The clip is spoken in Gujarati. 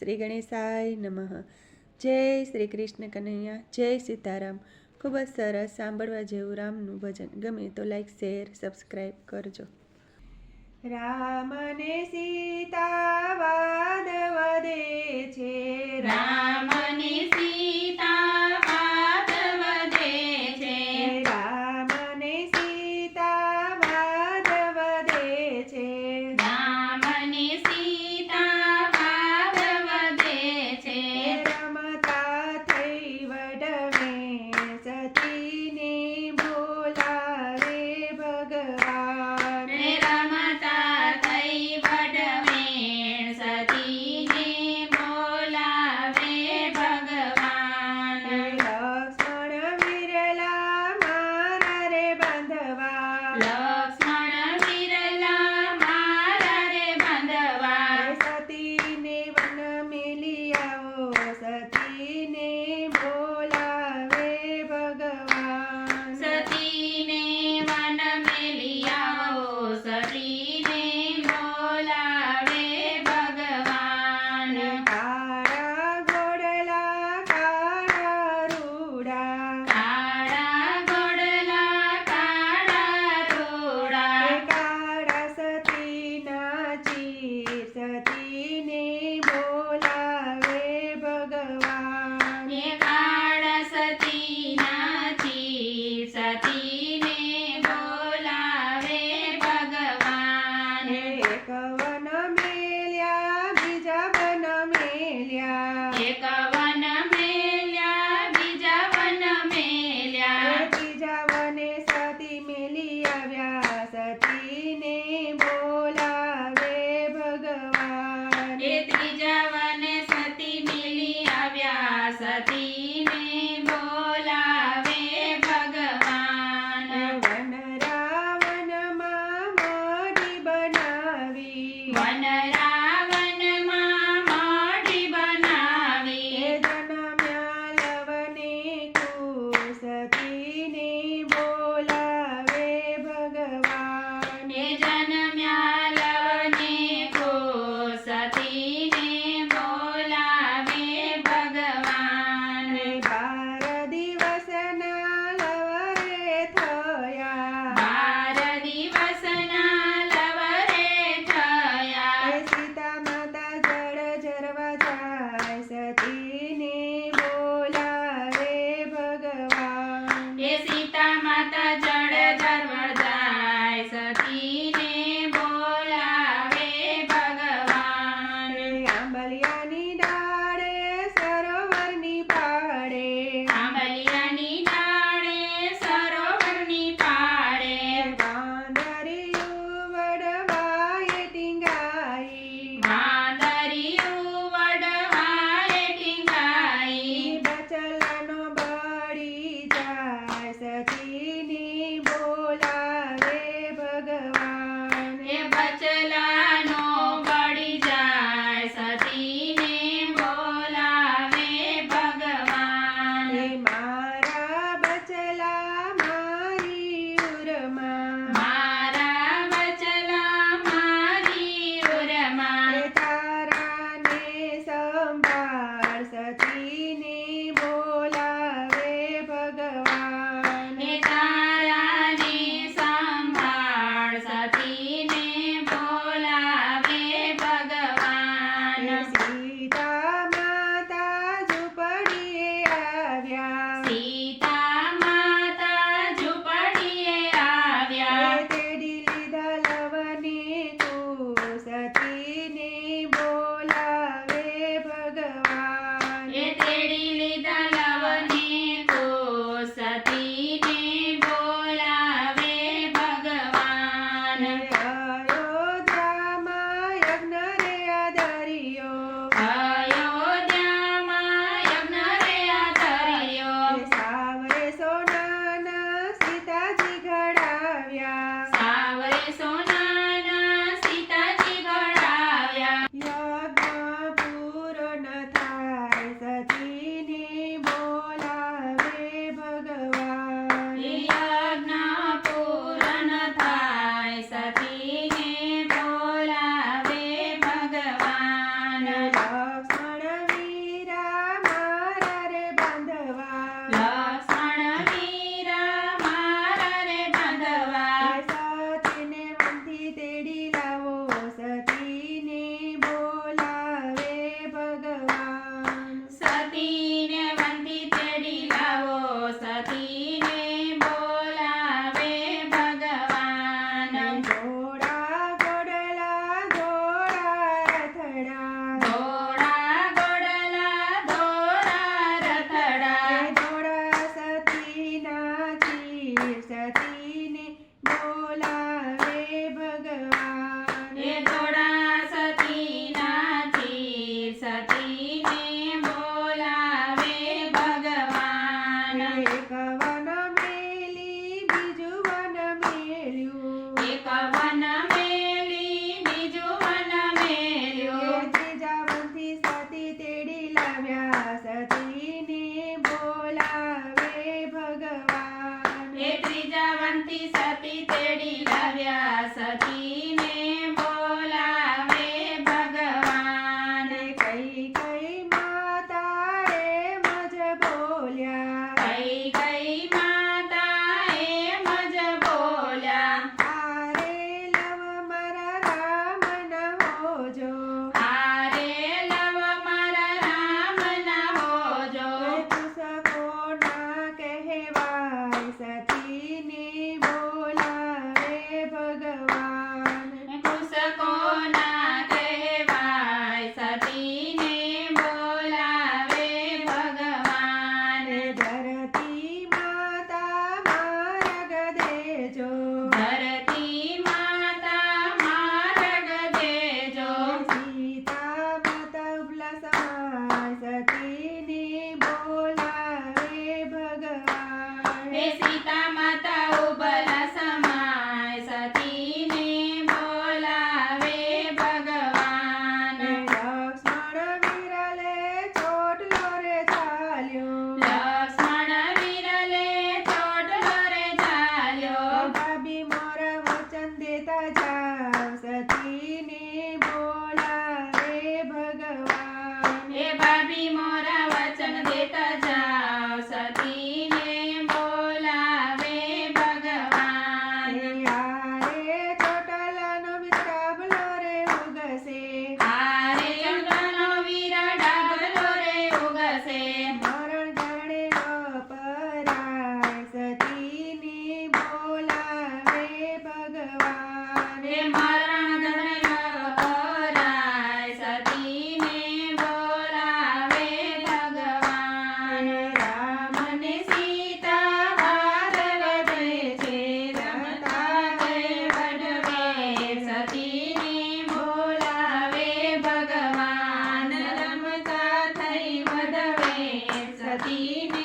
શ્રી ગણેશાય નમઃ. જય શ્રી કૃષ્ણ કનૈયા, જય સીતારામ. ખૂબ જ સરસ સાંભળવા જેવું રામનું ભજન. ગમે તો લાઈક, શેર, સબસ્ક્રાઈબ કરજો. રામ ને સીતા વાદ વધે છે, રામ ને સીતા વાદ વધે છે, રામ ને સીતા વાદ વધે છે, રામ ને સીતા વાદ વધે છે, રમતા થઈ વડવે સતીને બોલાવે ભગવાન. રમતા થઈ વડવે સતીને બોલાવે ભગવાન. લક્ષ્મણ વિરલા મારા રે બાંધવા, લક્ષ્મણ વિરલા મારા રે બાંધવા, સતીને વન મેલી આવો, સતીને બોલાવે ભગવાન. સતીને વન મેલી આવો, સતીને બોલાવે ભગવાન. કાળા ઘોડલા કાળા રૂડા, કાળા ઘોડલા કાળા રોડા, કાળા સતીના ચીર, સતીને બોલાવે ભગવાન. એ કાળા સતીના ચીર, સતીને બોલાવે ભગવાન. એક વન મેલ્યા બીજા વન મેલ્યા, એક વન મેલ્યા બીજા વન મેલ્યા, ત્રીજા વને સતી મેલી આવ્યા, સતીને બોલાવે ભગવાન. એ ત્રીજા વને સતી મેલી આવ્યા, સતીને બોલાવે ભગવાન. વન રાવણમાં મોઢી બનાવી, વન રાવણમાં મોઢી બનાવી, જનમ્યા લવને કુશ, સતીને બોલાવે ભગવાન. એ પતિ તેડી લાવ્યા સતીને બોલાવે ભગવાન. કઈ કઈ માતા એમ જ બોલ્યા, કઈ કઈ માતા એમ જ બોલ્યા, આરે લવ મારા રામ ન હોજો, આરે લવ મારા રામ ના હોજો. પુસકો ના કહેવાય સતીને બોલાવે ભગવાન. કુસકો ના કહેવાય સતીને બોલાવે ભગવાન. ધરતી માતા માર્ગ દેજો, ધરતી માતા માર્ગ દેજો. સીતા માતા ઉપલા સમાય સતીને બોલાવે ભગવાન. હે સીતા માતા ઉબલા સમાય સતીને બોલાવે ભગવાન. લક્ષ્મણ વિરલે ચોટલો રે ચાલ્યો, લક્ષ્મણ વિરલે ચોટલો રે ચાલ્યો. ભાભી મોરા વચન દેતા જાવ સતીને બોલાવે ભગવાન. હે ભાભી મોરા વચન દેતા જાઓ સતીને બોલાવે ભગવાન. યારે ચોટલાનો વિસ્તાબલો રે ઉગશે, હારે ચંદ્રનો વીરા ડાબલો રે ઉગશે. મરણ જાણે ન પરાય સતીને બોલાવે ભગવાન. હે મરણ ગણ્યો પરાય સતીને બોલાવે ભગવાન. રામ ને સીતા વાર વધે છે, રમતા ગયે વડવે સતીને બોલાવે ભગવાન. રમતા થઈ વડવે સતીને